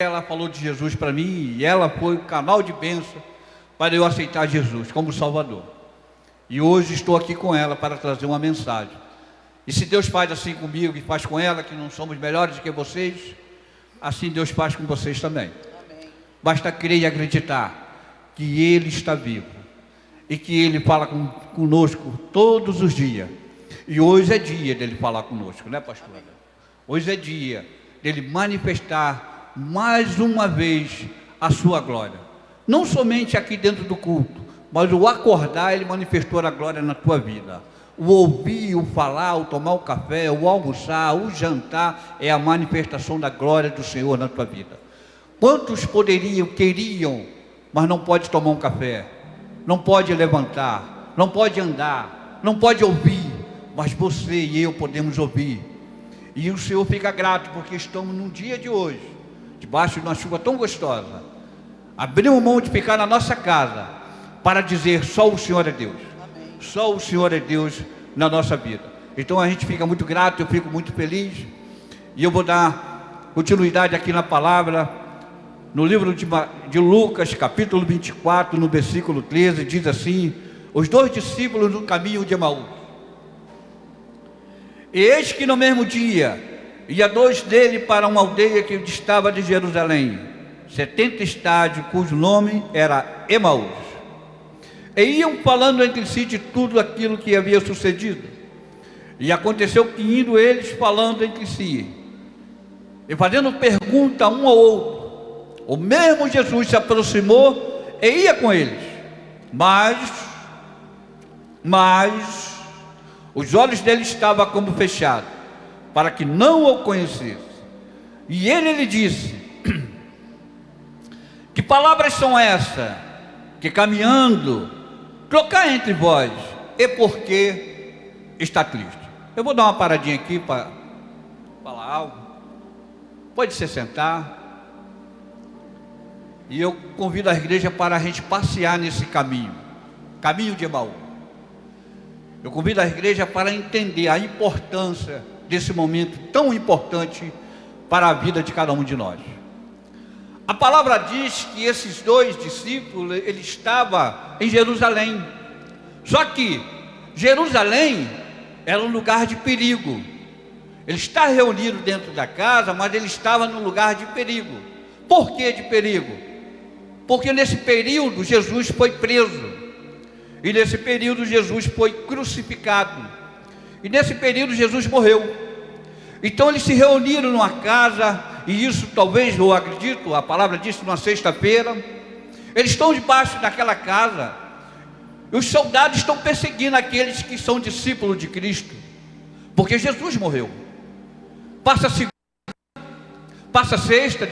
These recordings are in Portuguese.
Ela falou de Jesus para mim e ela foi o canal de bênção para eu aceitar Jesus como Salvador. E hoje estou aqui com ela para trazer uma mensagem. E se Deus faz assim comigo e faz com ela, que não somos melhores do que vocês, assim Deus faz com vocês também. Amém. Basta crer e acreditar que Ele está vivo e que Ele fala conosco todos os dias. E hoje é dia dele falar conosco, né, pastora? Amém. Hoje é dia dele manifestar mais uma vez a sua glória, não somente aqui dentro do culto, mas o acordar, ele manifestou a glória na tua vida. O ouvir, o falar, o tomar o café, o almoçar, o jantar, é a manifestação da glória do Senhor na tua vida. Quantos queriam, mas não pode tomar um café, não pode levantar, não pode andar, não pode ouvir, mas você e eu podemos ouvir. E o Senhor fica grato, porque estamos num dia de hoje, debaixo de uma chuva tão gostosa, abrimos mão de ficar na nossa casa, para dizer, só o Senhor é Deus. Amém. Só o Senhor é Deus na nossa vida. Então a gente fica muito grato, eu fico muito feliz, e eu vou dar continuidade aqui na palavra, no livro de Lucas, capítulo 24, no versículo 13, diz assim: os dois discípulos no caminho de Emaús. E eis que no mesmo dia ia dois dele para uma aldeia que distava de Jerusalém, 70 estádios, cujo nome era Emaús. E iam falando entre si de tudo aquilo que havia sucedido. E aconteceu que, indo eles falando entre si e fazendo pergunta um ao outro, o mesmo Jesus se aproximou e ia com eles, mas os olhos dele estavam como fechados, para que não o conhecesse. E ele lhe disse: que palavras são essas, que caminhando trocar entre vós, e por que está triste? Eu vou dar uma paradinha aqui para falar algo. Pode se sentar. E eu convido a igreja para a gente passear nesse caminho de Emaús. Eu convido a igreja para entender a importância desse momento tão importante para a vida de cada um de nós. A palavra diz que esses dois discípulos, ele estava em Jerusalém. Só que Jerusalém era um lugar de perigo. Ele está reunido dentro da casa, mas ele estava num lugar de perigo. Por que de perigo? Porque nesse período Jesus foi preso. E nesse período Jesus foi crucificado. E nesse período Jesus morreu. Então eles se reuniram numa casa, e isso talvez, eu acredito, a palavra disse numa sexta-feira. Eles estão debaixo daquela casa, e os soldados estão perseguindo aqueles que são discípulos de Cristo, porque Jesus morreu. Passa sexta,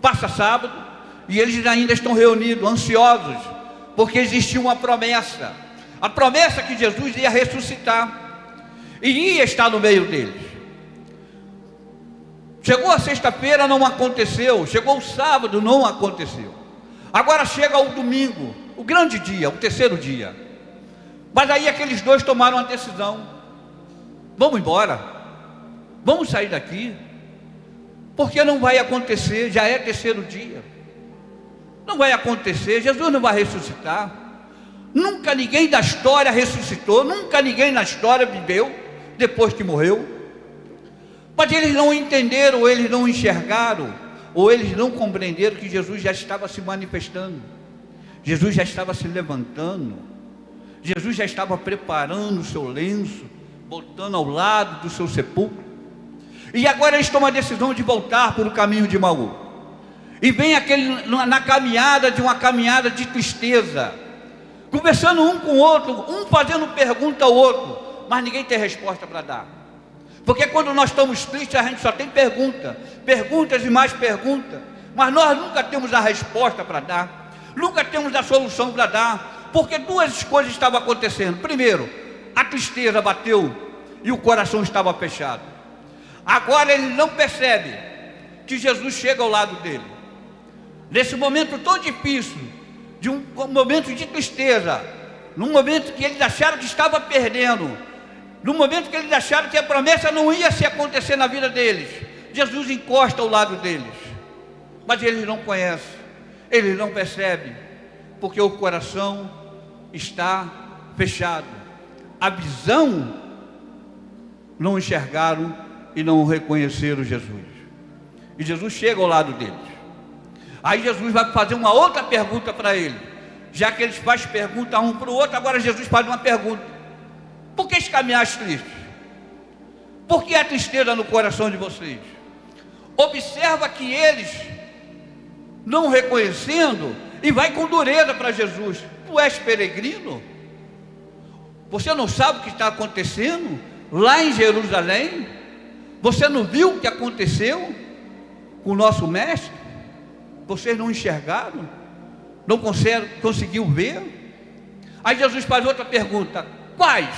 passa sábado, e eles ainda estão reunidos, ansiosos, porque existia uma promessa, a promessa que Jesus ia ressuscitar, e ia estar no meio deles. Chegou a sexta-feira, não aconteceu. Chegou o sábado, não aconteceu. Agora chega o domingo, o grande dia, o terceiro dia. Mas aí aqueles dois tomaram uma decisão: vamos embora, vamos sair daqui, porque não vai acontecer, já é terceiro dia. Não vai acontecer, Jesus não vai ressuscitar. Nunca ninguém da história ressuscitou, nunca ninguém na história viveu depois que morreu. Mas eles não entenderam, ou eles não enxergaram, ou eles não compreenderam que Jesus já estava se manifestando, Jesus já estava se levantando, Jesus já estava preparando o seu lenço, botando ao lado do seu sepulcro. E agora eles tomam a decisão de voltar para o caminho de Emaús. E vem na caminhada, de uma caminhada de tristeza, conversando um com o outro, um fazendo pergunta ao outro, mas ninguém tem resposta para dar. Porque quando nós estamos tristes, a gente só tem perguntas e mais perguntas, mas nós nunca temos a resposta para dar, nunca temos a solução para dar, porque duas coisas estavam acontecendo. Primeiro, a tristeza bateu e o coração estava fechado. Agora ele não percebe que Jesus chega ao lado dele, nesse momento tão difícil, de um momento de tristeza, num momento que eles acharam que estava perdendo, no momento que eles acharam que a promessa não ia se acontecer na vida deles, Jesus encosta ao lado deles mas eles não conhecem, eles não percebem, porque o coração está fechado. A visão, não enxergaram e não reconheceram Jesus. E Jesus chega ao lado deles. Aí Jesus vai fazer uma outra pergunta para ele. Já que eles fazem pergunta um para o outro, agora Jesus faz uma pergunta: por que caminhais tristes? Por que a tristeza no coração de vocês? Observa que eles, não reconhecendo, e vai com dureza para Jesus: tu és peregrino? Você não sabe o que está acontecendo lá em Jerusalém? Você não viu o que aconteceu com o nosso mestre? Vocês não enxergaram? Não conseguiu ver? Aí Jesus faz outra pergunta: quais?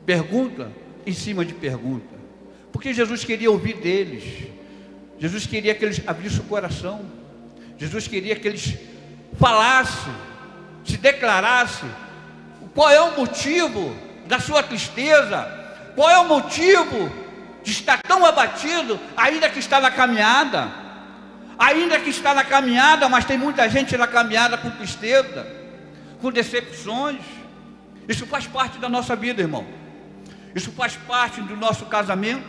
Pergunta em cima de pergunta, porque Jesus queria ouvir deles. Jesus queria que eles abrissem o coração. Jesus queria que eles falassem, se declarassem. Qual é o motivo da sua tristeza? Qual é o motivo de estar tão abatido, ainda que está na caminhada? Ainda que está na caminhada, mas tem muita gente na caminhada com tristeza, com decepções. Isso faz parte da nossa vida, irmão. Isso faz parte do nosso casamento.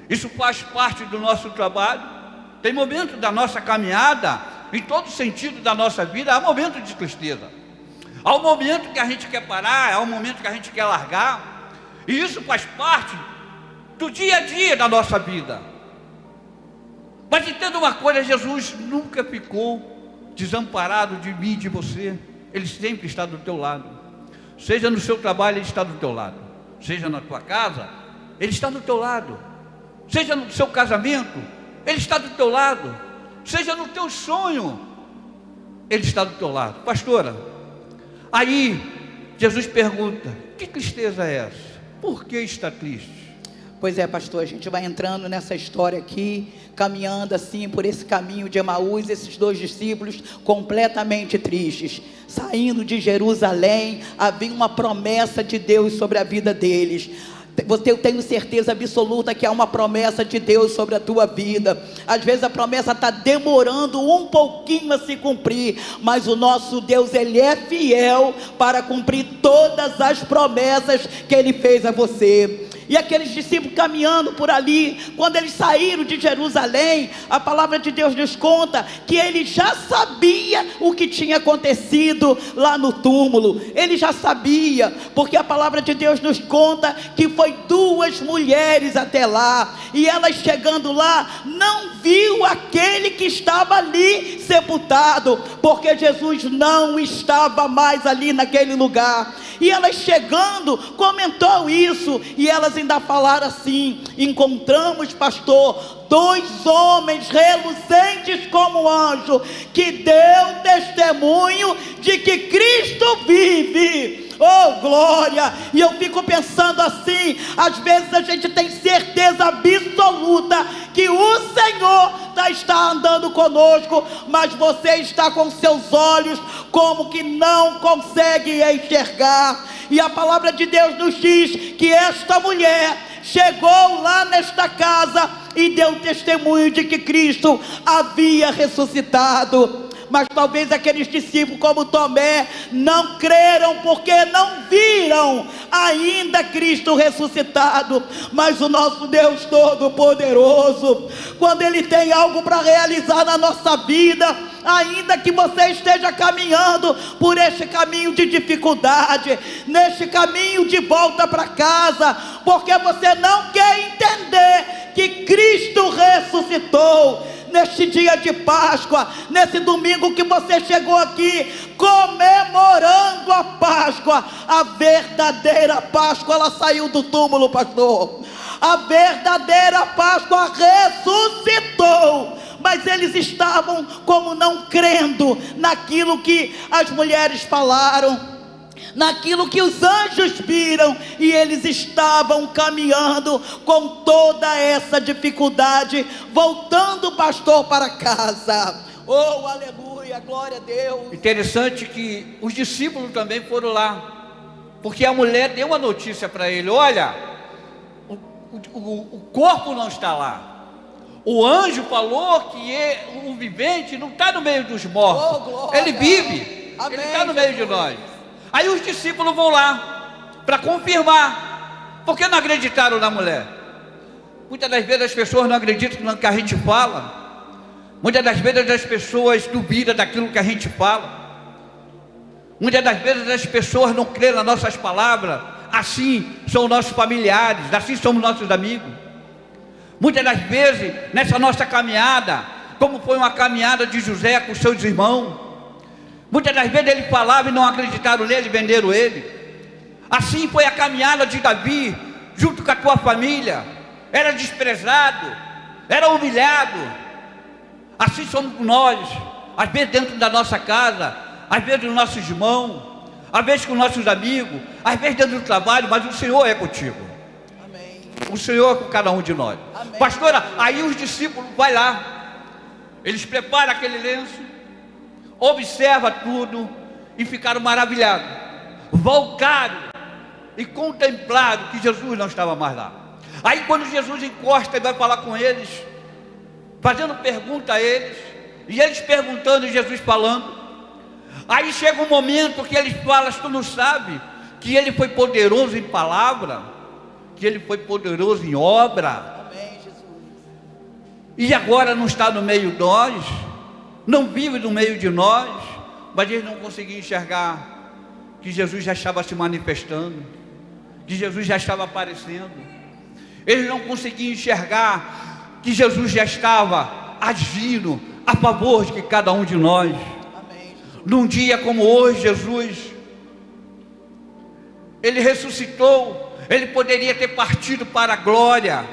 Isso faz parte do nosso trabalho. Tem momentos da nossa caminhada, em todo sentido da nossa vida, há momentos de tristeza. Há um momento que a gente quer parar, há um momento que a gente quer largar. E isso faz parte do dia a dia da nossa vida. Mas entenda uma coisa: Jesus nunca ficou desamparado de mim e de você. Ele sempre está do teu lado. Seja no seu trabalho, Ele está do teu lado. Seja na tua casa, Ele está do teu lado. Seja no seu casamento, Ele está do teu lado. Seja no teu sonho, Ele está do teu lado. Pastora, aí Jesus pergunta: que tristeza é essa? Por que está triste? Pois é, pastor, a gente vai entrando nessa história aqui, caminhando assim por esse caminho de Emaús, esses dois discípulos completamente tristes, saindo de Jerusalém. Havia uma promessa de Deus sobre a vida deles. Eu tenho certeza absoluta que há uma promessa de Deus sobre a tua vida. Às vezes a promessa está demorando um pouquinho a se cumprir, mas o nosso Deus, Ele é fiel para cumprir todas as promessas que Ele fez a você. E aqueles discípulos caminhando por ali, quando eles saíram de Jerusalém, a palavra de Deus nos conta que ele já sabia o que tinha acontecido lá no túmulo. Ele já sabia, porque a palavra de Deus nos conta que foi duas mulheres até lá, e elas chegando lá, não viu aquele que estava ali sepultado, porque Jesus não estava mais ali naquele lugar. E elas chegando, comentou isso, e elas ainda falaram assim: encontramos, pastor, dois homens reluzentes como anjo, que deu testemunho de que Cristo vive. Oh glória! E eu fico pensando assim, às vezes a gente tem certeza absoluta que o Senhor está andando conosco, mas você está com seus olhos como que não consegue enxergar. E a palavra de Deus nos diz que esta mulher chegou lá nesta casa e deu testemunho de que Cristo havia ressuscitado. Mas talvez aqueles discípulos como Tomé não creram, porque não viram ainda Cristo ressuscitado. Mas o nosso Deus Todo-Poderoso, quando Ele tem algo para realizar na nossa vida, ainda que você esteja caminhando por este caminho de dificuldade, neste caminho de volta para casa, porque você não quer entender que Cristo ressuscitou, neste dia de Páscoa, nesse domingo que você chegou aqui comemorando a Páscoa, a verdadeira Páscoa, ela saiu do túmulo, pastor. A verdadeira Páscoa ressuscitou, mas eles estavam como não crendo naquilo que as mulheres falaram, naquilo que os anjos viram, e eles estavam caminhando com toda essa dificuldade, voltando, pastor, para casa. Oh, aleluia, glória a Deus. Interessante que os discípulos também foram lá, porque a mulher deu uma notícia para ele: olha, o corpo não está lá, O anjo falou que o vivente não está no meio dos mortos. glória. Ele vive. Amém, ele está no meio de nós. Aí os discípulos vão lá para confirmar. Por que não acreditaram na mulher? Muitas das vezes as pessoas não acreditam no que a gente fala. Muitas das vezes as pessoas duvidam daquilo que a gente fala. Muitas das vezes as pessoas não creem nas nossas palavras. Assim são nossos familiares, assim somos nossos amigos. Muitas das vezes nessa nossa caminhada, como foi uma caminhada de José com seus irmãos, muitas das vezes ele falava e não acreditaram nele, venderam ele. Assim foi a caminhada de Davi junto com a tua família. Era desprezado, era humilhado. Assim somos nós, às vezes dentro da nossa casa, às vezes dos nossos irmãos, às vezes com nossos amigos, às vezes dentro do trabalho, mas o Senhor é contigo. Amém. O Senhor é com cada um de nós. Amém. Pastora, aí os discípulos vai lá, eles preparam aquele lenço, observam tudo e ficaram maravilhados. Voltaram e contemplaram que Jesus não estava mais lá. Aí quando Jesus encosta e vai falar com eles, fazendo pergunta a eles, e eles perguntando e Jesus falando, aí chega um momento que eles falam: tu não sabe que ele foi poderoso em palavra, que ele foi poderoso em obra. Amém, Jesus. E agora não está no meio de nós, não vive no meio de nós, mas eles não conseguiam enxergar que Jesus já estava se manifestando, que Jesus já estava aparecendo. Eles não conseguiam enxergar que Jesus já estava agindo a favor de cada um de nós. Amém, Jesus. Num dia como hoje, Jesus, ele ressuscitou. Ele poderia ter partido para a glória,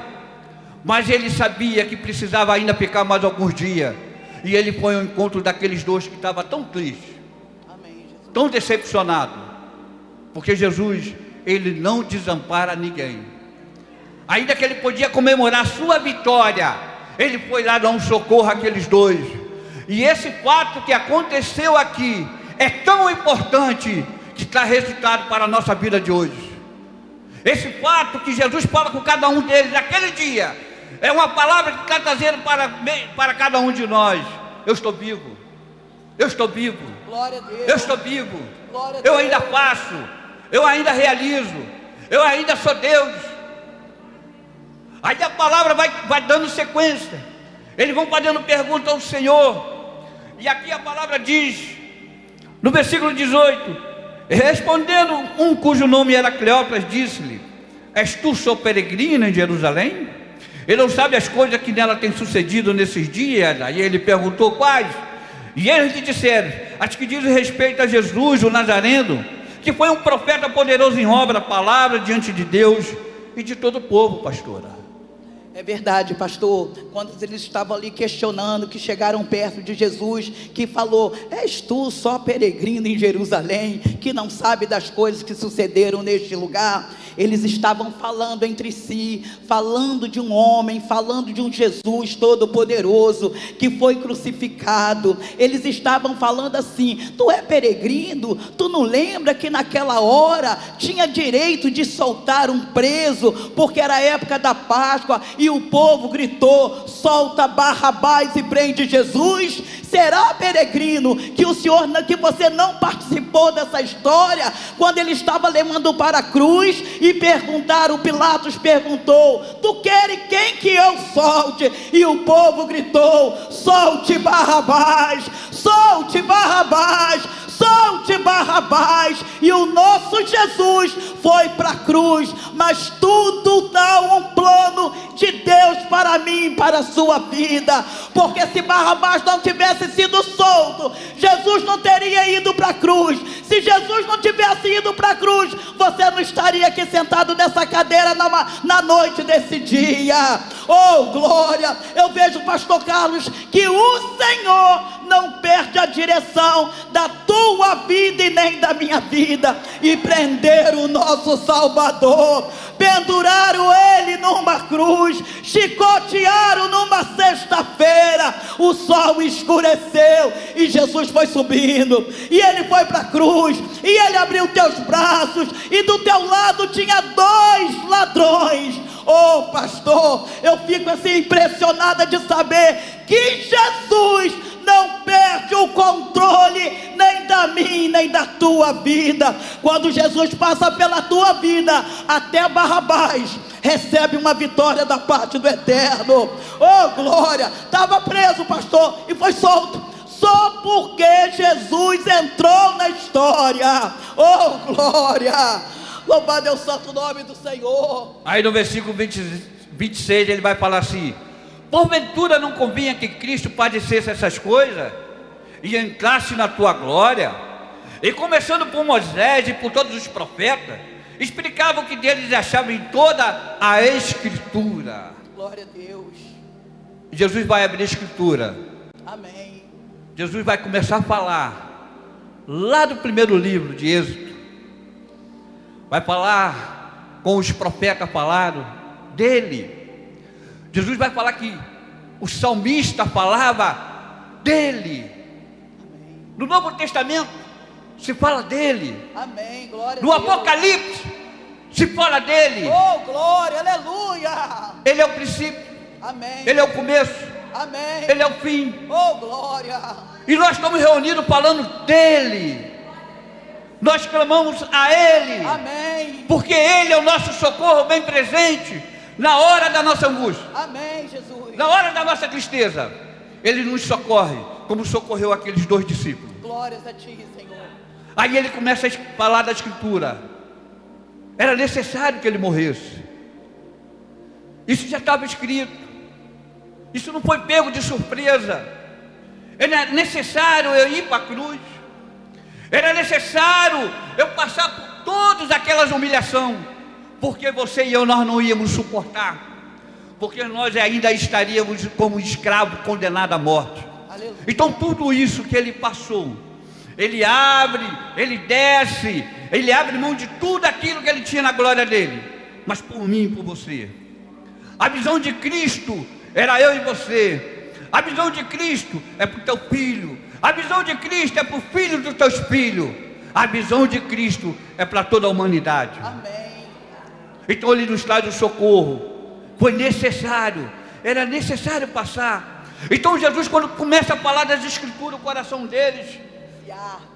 mas ele sabia que precisava ainda ficar mais alguns dias. E ele foi ao encontro daqueles dois que estavam tão tristes, Amém, Jesus. tão decepcionados, porque Jesus, ele não desampara ninguém. Ainda que ele podia comemorar sua vitória, ele foi lá dar um socorro àqueles dois. E esse fato que aconteceu aqui é tão importante que traz resultado para a nossa vida de hoje. Esse fato que Jesus fala com cada um deles naquele dia é uma palavra que está trazendo para cada um de nós: eu estou vivo, eu estou vivo, Glória a Deus. eu estou vivo, Glória a eu Deus. ainda faço, eu ainda realizo, eu ainda sou Deus. Aí a palavra vai dando sequência. Eles vão fazendo pergunta ao Senhor. E aqui a palavra diz, no versículo 18: respondendo um cujo nome era Cleópas, disse-lhe: és tu só peregrino em Jerusalém? Ele não sabe as coisas que nela têm sucedido nesses dias? Aí ele perguntou: quais? E eles lhe disseram: as que dizem respeito a Jesus, o Nazareno, que foi um profeta poderoso em obra, palavra diante de Deus e de todo o povo. Pastora, É verdade, pastor. Quando eles estavam ali questionando, que chegaram perto de Jesus, que falou: és tu só peregrino em Jerusalém, que não sabe das coisas que sucederam neste lugar? Eles estavam falando entre si, falando de um homem, falando de um Jesus todo-poderoso, que foi crucificado. Eles estavam falando assim: tu é peregrino? Tu não lembra que naquela hora tinha direito de soltar um preso, porque era a época da Páscoa, e o povo gritou: solta Barrabás e prende Jesus? Será, peregrino, que o senhor, que você não participou dessa história, quando ele estava levando para a cruz, e perguntaram, Pilatos perguntou: tu queres quem que eu solte? E o povo gritou: solte Barrabás, solte Barrabás, solte Barrabás. E o nosso Jesus foi para a cruz, mas tudo dá um plano de Deus para mim e para a sua vida, porque se Barrabás não tivesse sido solto, Jesus não teria ido para a cruz. Se Jesus não tivesse ido para a cruz, você não estaria aqui sentado nessa cadeira na noite desse dia. Oh glória! Eu vejo, pastor Carlos, que o Senhor não perde a direção da tua vida e nem da minha vida. E prender o nosso Salvador, penduraram ele numa cruz, chicotearam numa sexta-feira, o sol escureceu e Jesus foi subindo, e ele foi para a cruz, e ele abriu teus braços, e do teu lado tinha dois ladrões, Oh, pastor, eu fico assim impressionada de saber que Jesus não perde o controle nem da minha, nem da tua vida. Quando Jesus passa pela tua vida, até Barrabás recebe uma vitória da parte do Eterno. Oh, glória! Estava preso, pastor, e foi solto. Só porque Jesus entrou na história. Oh, glória! Louvado é o santo nome do Senhor. Aí no versículo 26 ele vai falar assim: porventura não convinha que Cristo padecesse essas coisas e entrasse na tua glória? E começando por Moisés e por todos os profetas, explicava o que deles achava em toda a Escritura. Glória a Deus. Jesus vai abrir a Escritura. Amém. Jesus vai começar a falar lá do primeiro livro de Êxodo. Vai falar com os profetas falaram dele. Jesus vai falar que o salmista falava dele. Amém. No Novo Testamento se fala dele. Amém. Glória No a Deus. Apocalipse se fala dele. Oh, glória, aleluia. Ele é o princípio, Amém. ele é o começo, Amém. ele é o fim. Oh, glória. E nós estamos reunidos falando dele. Nós clamamos a ele, Amém. porque ele é o nosso socorro bem presente na hora da nossa angústia, Amém, Jesus. na hora da nossa tristeza. Ele nos socorre, como socorreu aqueles dois discípulos. Glórias a ti, Senhor. Aí ele começa a falar da Escritura. Era necessário que ele morresse. Isso já estava escrito. Isso não foi pego de surpresa. Era necessário eu ir para a cruz. Era necessário eu passar por todas aquelas humilhações, porque você e eu, nós não íamos suportar, porque nós ainda estaríamos como escravos condenados à morte. Aleluia. Então tudo isso que ele passou, ele abre, ele desce, ele abre mão de tudo aquilo que ele tinha na glória dele, mas por mim e por você. A visão de Cristo era eu e você. A visão de Cristo é para o teu filho. A visão de Cristo é para o filho dos teus filhos. A visão de Cristo é para toda a humanidade. Amém. Então ele nos traz o socorro. Foi necessário, era necessário passar. Então Jesus, quando começa a falar das Escrituras, o coração deles Se arde.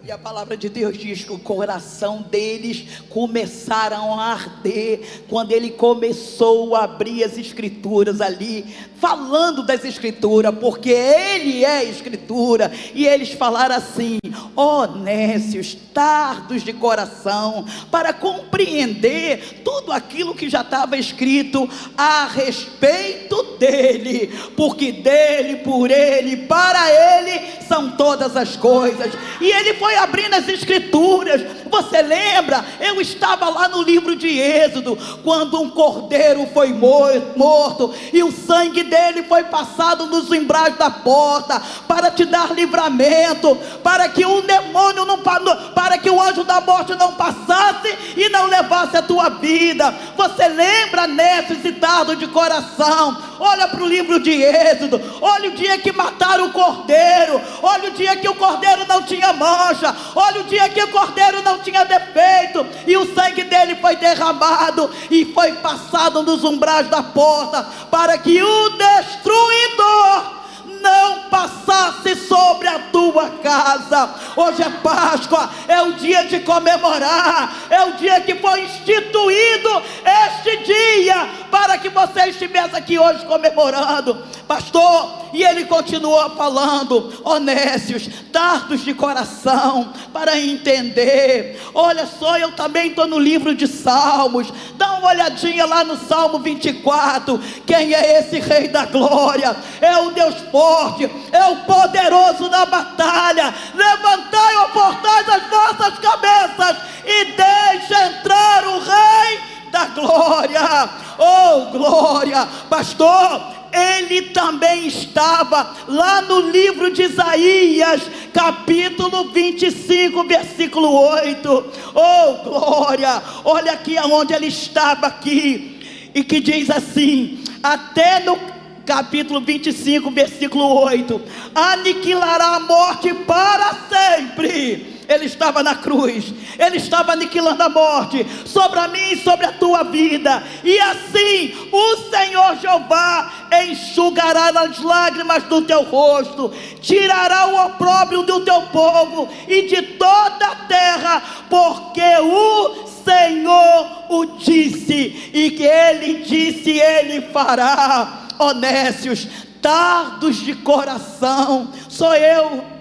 E a palavra de Deus diz que o coração deles começaram a arder quando ele começou a abrir as Escrituras ali, falando das Escrituras, porque ele é Escritura. E eles falaram assim: ó nécios, tardos de coração, para compreender tudo aquilo que já estava escrito a respeito dele, porque dele, por ele, para ele são todas as coisas. E ele foi abrindo as Escrituras. Você lembra? Eu estava lá no livro de Êxodo, quando um cordeiro foi morto, e o sangue dele foi passado nos umbrais da porta, para te dar livramento, para que o demônio não, para que o anjo da morte não passasse e não levasse a tua vida. Você lembra, nécios e tardo de coração? Olha para o livro de Êxodo, olha o dia que mataram o cordeiro, olha o dia que o cordeiro não tinha mancha, olha o dia que o cordeiro não tinha defeito, e o sangue dele foi derramado e foi passado nos umbrais da porta, para que o destruidor não passasse sobre a tua casa. Hoje é Páscoa, é o dia de comemorar, é o dia que foi instituído este dia, para que você estivesse aqui hoje comemorando, pastor. E ele continua falando: ó nécios, tardos de coração, para entender. Olha só, eu também estou no livro de Salmos, dá uma olhadinha lá no Salmo 24, quem é esse Rei da Glória? É o Deus forte, é o poderoso na batalha. Levantai, ó portais, as vossas cabeças, e deixe entrar o Rei da Glória. Oh, glória! Pastor, ele também estava lá no livro de Isaías, capítulo 25, versículo 8. Oh, glória! Olha aqui aonde ele estava aqui, e que diz assim, até no capítulo 25, versículo 8: aniquilará a morte para sempre, Ele estava na cruz, Ele estava aniquilando a morte sobre a mim e sobre a tua vida. E assim o Senhor Jeová enxugará as lágrimas do teu rosto, tirará o opróbrio do teu povo e de toda a terra, porque o Senhor o disse, e que Ele disse, Ele fará. Honestos, tardos de coração, sou eu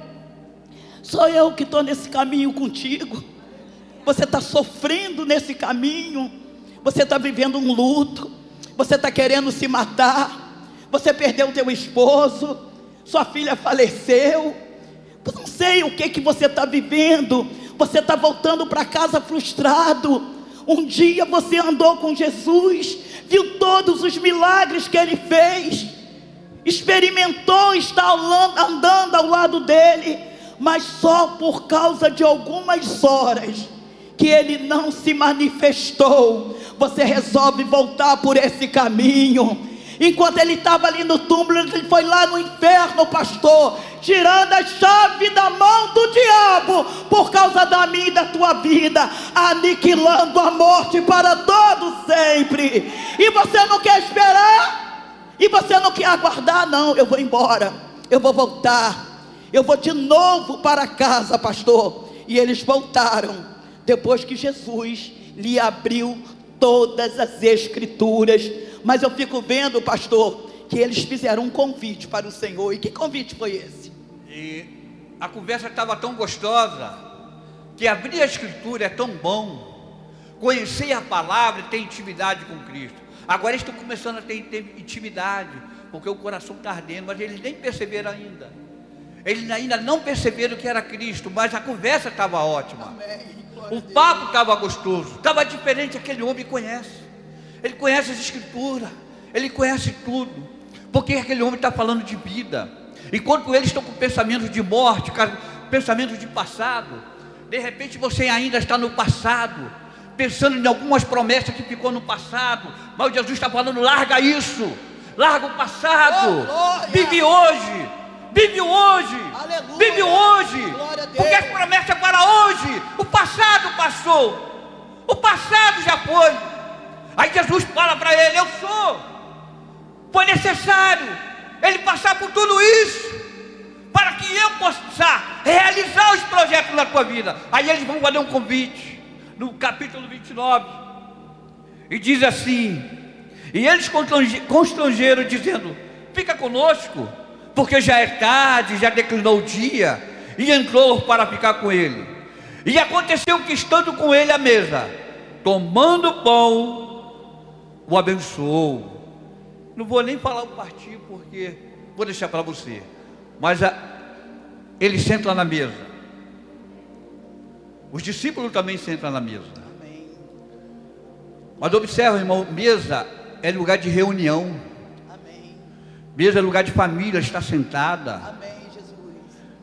que estou nesse caminho contigo. Você está sofrendo nesse caminho, você está vivendo um luto, você está querendo se matar, você perdeu o teu esposo, sua filha faleceu, não sei o que você está vivendo, você está voltando para casa frustrado. Um dia você andou com Jesus, viu todos os milagres que Ele fez, experimentou estar andando ao lado dEle, mas só por causa de algumas horas que Ele não se manifestou, você resolve voltar por esse caminho. Enquanto Ele estava ali no túmulo, Ele foi lá no inferno, pastor, tirando a chave da mão do diabo, por causa da minha e da tua vida, aniquilando a morte para todo sempre. E você não quer esperar? E você não quer aguardar? Não, eu vou embora, eu vou voltar, eu vou de novo para casa, pastor. E eles voltaram, depois que Jesus lhe abriu todas as escrituras. Mas eu fico vendo, pastor, que eles fizeram um convite para o Senhor. E que convite foi esse? E a conversa estava tão gostosa, que abrir a escritura é tão bom, conhecer a palavra e ter intimidade com Cristo. Agora eles estão começando a ter intimidade, porque o coração está ardendo, mas eles nem perceberam ainda. Eles ainda não perceberam que era Cristo, mas a conversa estava ótima. Amém. O papo estava gostoso, estava diferente. Aquele homem conhece, ele conhece as escrituras, ele conhece tudo, porque aquele homem está falando de vida. Enquanto eles estão com pensamentos de morte, pensamentos de passado, de repente você ainda está no passado, pensando em algumas promessas que ficou no passado. Mas Jesus está falando: larga isso, larga o passado, vive hoje, vive hoje, aleluia, vive hoje, porque as promessas é para hoje. O passado passou, o passado já foi. Aí Jesus fala para ele: eu sou. Foi necessário ele passar por tudo isso para que eu possa realizar os projetos na tua vida. Aí eles vão fazer um convite no capítulo 29 e diz assim: e eles constrangeram, dizendo: fica conosco, porque já é tarde, já declinou o dia. E entrou para ficar com ele. E aconteceu que, estando com ele à mesa, tomando o pão, o abençoou. Não vou nem falar o partir, porque vou deixar para você. Mas ele senta na mesa. Os discípulos também sentam na mesa. Amém. Mas observa, irmão, mesa é lugar de reunião. Amém. Mesa é lugar de família estar sentada. Amém, Jesus.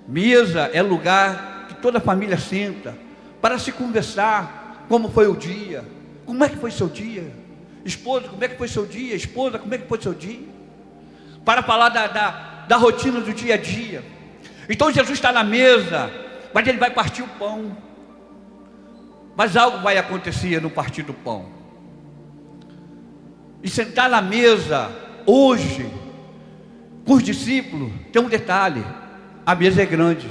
Mesa é lugar que toda a família senta para se conversar. Como foi o dia? Como é que foi seu dia? Esposa, como é que foi seu dia? Esposa, como é que foi seu dia? Para falar da rotina do dia a dia. Então Jesus está na mesa, mas ele vai partir o pão. Mas algo vai acontecer no partir do pão. E sentar na mesa hoje com os discípulos, tem um detalhe: a mesa é grande,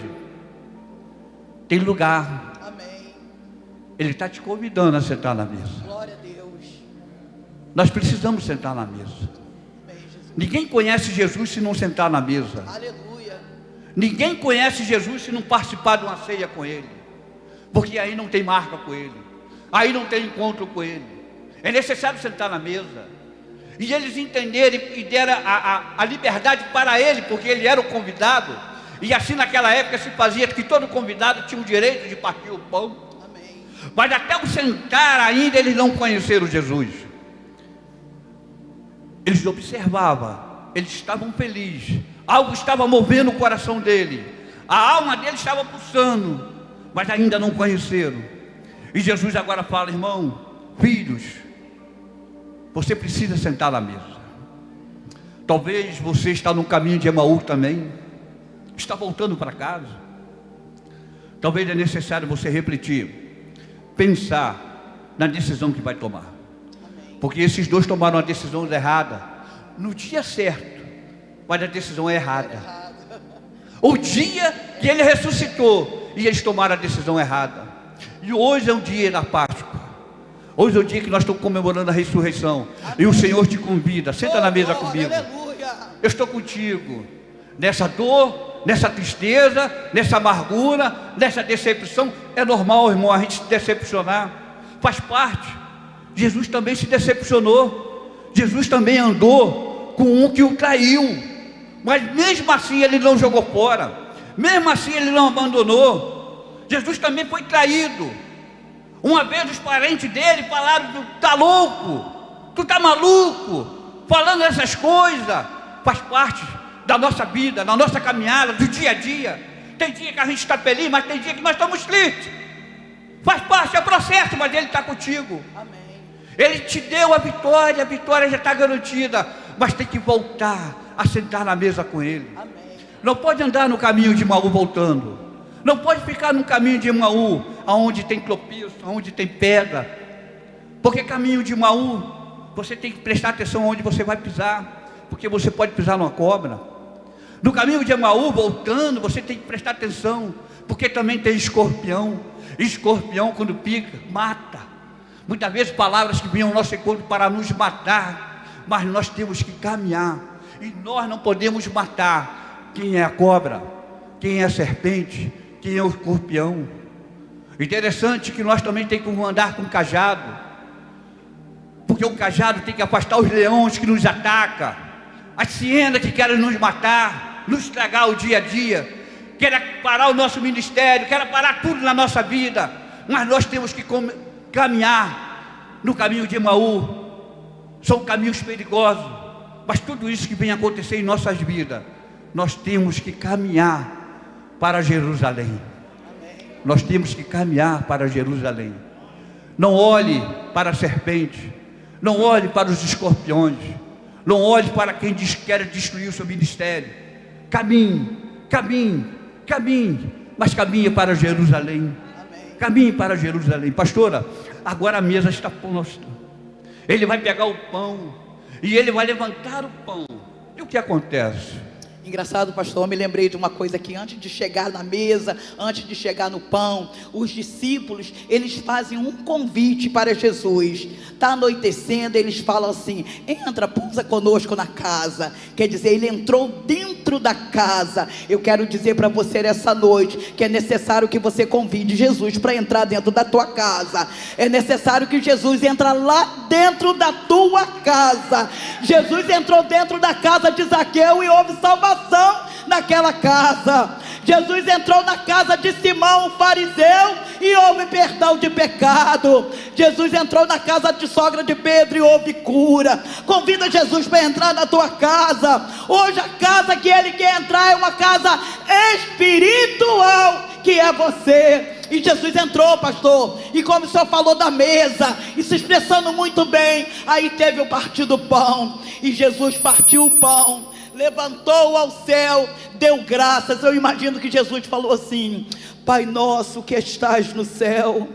tem lugar. Amém. Ele está te convidando a sentar na mesa. Glória a Deus. Nós precisamos sentar na mesa. Amém, Jesus. Ninguém conhece Jesus se não sentar na mesa. Aleluia. Ninguém conhece Jesus se não participar de uma ceia com Ele, porque aí não tem marca com Ele, aí não tem encontro com Ele. É necessário sentar na mesa. E eles entenderem e deram a liberdade para Ele, porque Ele era o convidado. E assim naquela época se fazia que todo convidado tinha o direito de partir o pão. Amém. Mas até o sentar ainda eles não conheceram Jesus. Eles observavam, eles estavam felizes, algo estava movendo o coração dele, a alma dele estava pulsando, mas ainda não conheceram. E Jesus agora fala: irmão, filhos, você precisa sentar na mesa. Talvez você está no caminho de Emaús também, está voltando para casa. Talvez é necessário você refletir, pensar na decisão que vai tomar. Porque esses dois tomaram a decisão errada no dia certo, mas a decisão é errada. O dia que ele ressuscitou e eles tomaram a decisão errada. E hoje é o dia da Páscoa. Hoje é o dia que nós estamos comemorando a ressurreição. E o Senhor te convida, senta na mesa comigo. Eu estou contigo nessa dor, nessa tristeza, nessa amargura, nessa decepção. É normal, irmão, a gente se decepcionar, faz parte. Jesus também se decepcionou. Jesus também andou com um que o traiu, mas mesmo assim ele não jogou fora, mesmo assim ele não abandonou. Jesus também foi traído. Uma vez os parentes dele falaram: tu tá louco, tu tá maluco, falando essas coisas. Faz parte da nossa vida, da nossa caminhada, do dia a dia. Tem dia que a gente está feliz, mas tem dia que nós estamos tristes. Faz parte, é processo, mas ele está contigo. Amém. Ele te deu a vitória já está garantida, mas tem que voltar a sentar na mesa com ele. Amém. Não pode andar no caminho de Emaú voltando. Não pode ficar no caminho de Emaú, aonde tem tropeço, aonde tem pedra. Porque caminho de Emaú, você tem que prestar atenção onde você vai pisar, porque você pode pisar numa cobra. No caminho de Emaú, voltando, você tem que prestar atenção, porque também tem escorpião. Escorpião, quando pica, mata. Muitas vezes palavras que vinham ao nosso encontro para nos matar, mas nós temos que caminhar, e nós não podemos matar quem é a cobra, quem é a serpente, quem é o escorpião. Interessante que nós também temos que andar com cajado, porque o cajado tem que afastar os leões que nos atacam, as hienas que querem nos matar, nos estragar o dia a dia, querem parar o nosso ministério, querem parar tudo na nossa vida. Mas nós temos que caminhar no caminho de Emaú. São caminhos perigosos, mas tudo isso que vem acontecer em nossas vidas, nós temos que caminhar para Jerusalém. Nós temos que caminhar para Jerusalém. Não olhe para a serpente, não olhe para os escorpiões, não olhe para quem quer destruir o seu ministério. Caminhe, mas caminhe para Jerusalém. Caminhe para Jerusalém. Pastora, agora a mesa está posta. Ele vai pegar o pão e ele vai levantar o pão. E o que acontece? Engraçado, pastor, eu me lembrei de uma coisa que antes de chegar na mesa, antes de chegar no pão, os discípulos, eles fazem um convite para Jesus. Está anoitecendo, eles falam assim: entra, pousa conosco na casa. Quer dizer, ele entrou dentro da casa. Eu quero dizer para você nessa noite que é necessário que você convide Jesus para entrar dentro da tua casa. É necessário que Jesus entre lá dentro da tua casa. Jesus entrou dentro da casa de Zaqueu e houve salvação naquela casa. Jesus entrou na casa de Simão, o fariseu, e houve perdão de pecado. Jesus entrou na casa de sogra de Pedro e houve cura. Convida Jesus para entrar na tua casa. Hoje a casa que ele quer entrar é uma casa espiritual, que é você. E Jesus entrou, pastor, e como o senhor falou da mesa, e se expressando muito bem, aí teve o partir do pão, e Jesus partiu o pão, levantou ao céu, deu graças. Eu imagino que Jesus falou assim: Pai nosso que estás no céu,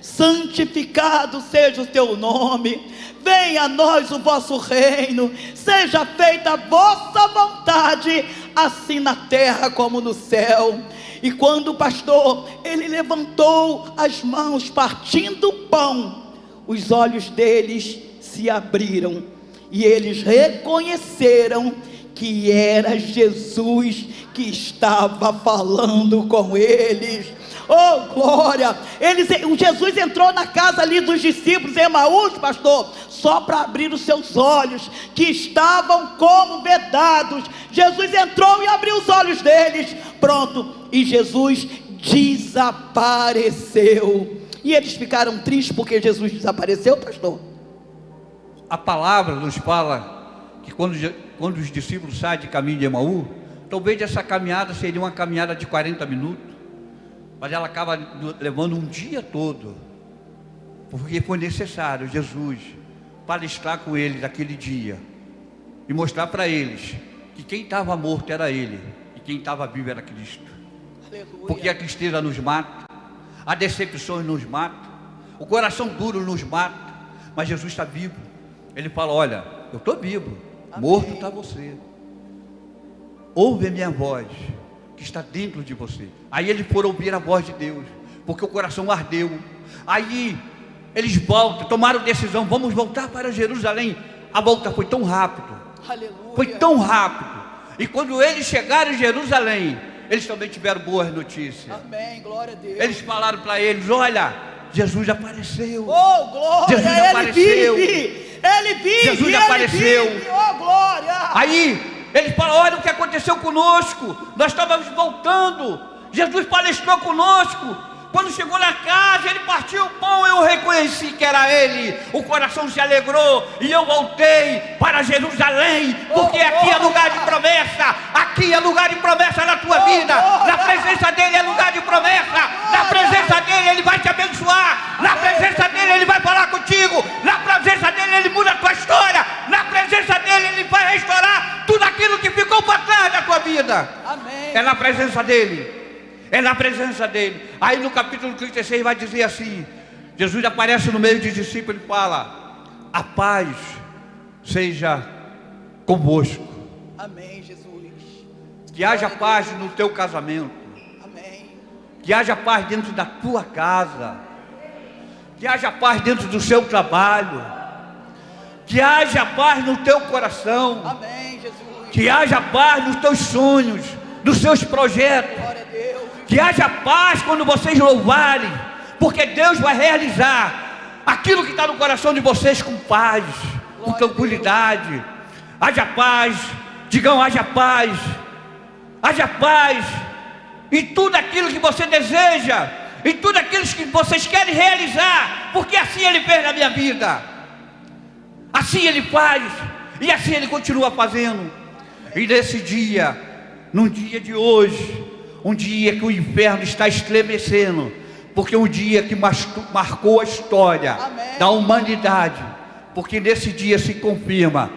santificado seja o teu nome, venha a nós o vosso reino, seja feita a vossa vontade, assim na terra como no céu. E quando o pastor, ele levantou as mãos partindo o pão, os olhos deles se abriram, e eles reconheceram que era Jesus que estava falando com eles. Oh glória! Jesus entrou na casa ali dos discípulos em Emaús, pastor, só para abrir os seus olhos, que estavam como vedados. Jesus entrou e abriu os olhos deles, pronto, e Jesus desapareceu. E eles ficaram tristes porque Jesus desapareceu, pastor? A palavra nos fala que quando os discípulos saem de caminho de Emaú, talvez essa caminhada seria uma caminhada de 40 minutos, mas ela acaba levando um dia todo, porque foi necessário Jesus palestrar com eles aquele dia e mostrar para eles que quem estava morto era ele e quem estava vivo era Cristo. Aleluia. Porque a tristeza nos mata, a decepção nos mata, o coração duro nos mata, mas Jesus está vivo. Ele fala: olha, eu estou vivo, morto está você, ouve a minha voz que está dentro de você. Aí eles foram ouvir a voz de Deus, porque o coração ardeu. Aí eles voltam, tomaram decisão: vamos voltar para Jerusalém. A volta foi tão rápido, Aleluia. foi tão rápido. E quando eles chegaram em Jerusalém, eles também tiveram boas notícias. Amém, glória a Deus. Eles falaram para eles: olha, Jesus apareceu. Oh, glória, Jesus Ele apareceu. vive. Ele vive, Jesus Ele apareceu. vive. Oh, glória. Aí eles falaram: olha o que aconteceu conosco, nós estávamos voltando, Jesus palestrou conosco. Quando chegou na casa, ele partiu o pão, eu reconheci que era ele, o coração se alegrou, e eu voltei para Jerusalém, porque aqui é lugar de promessa, aqui é lugar de promessa na tua vida, na presença dele é lugar de promessa, na presença dele ele vai te abençoar, na presença dele ele vai falar contigo, na presença dele ele muda a tua história, na presença dele ele vai restaurar tudo aquilo que ficou para trás da tua vida. Amém. É na presença dele. É na presença dele. Aí no capítulo 36 vai dizer assim: Jesus aparece no meio dos discípulos e fala: a paz seja convosco. Amém, Jesus. Que haja paz no teu casamento, Amém. que haja paz dentro da tua casa, que haja paz dentro do seu trabalho, que haja paz no teu coração, Amém, Jesus. que haja paz nos teus sonhos, nos seus projetos. Glória a Deus. Que haja paz quando vocês louvarem, porque Deus vai realizar aquilo que está no coração de vocês com paz, com tranquilidade. Haja paz, digam: haja paz, haja paz em tudo aquilo que você deseja, em tudo aquilo que vocês querem realizar, porque assim Ele fez na minha vida, assim Ele faz, e assim Ele continua fazendo. E nesse dia, num dia de hoje, um dia que o inferno está estremecendo, porque um dia que marcou a história da humanidade, porque nesse dia se confirma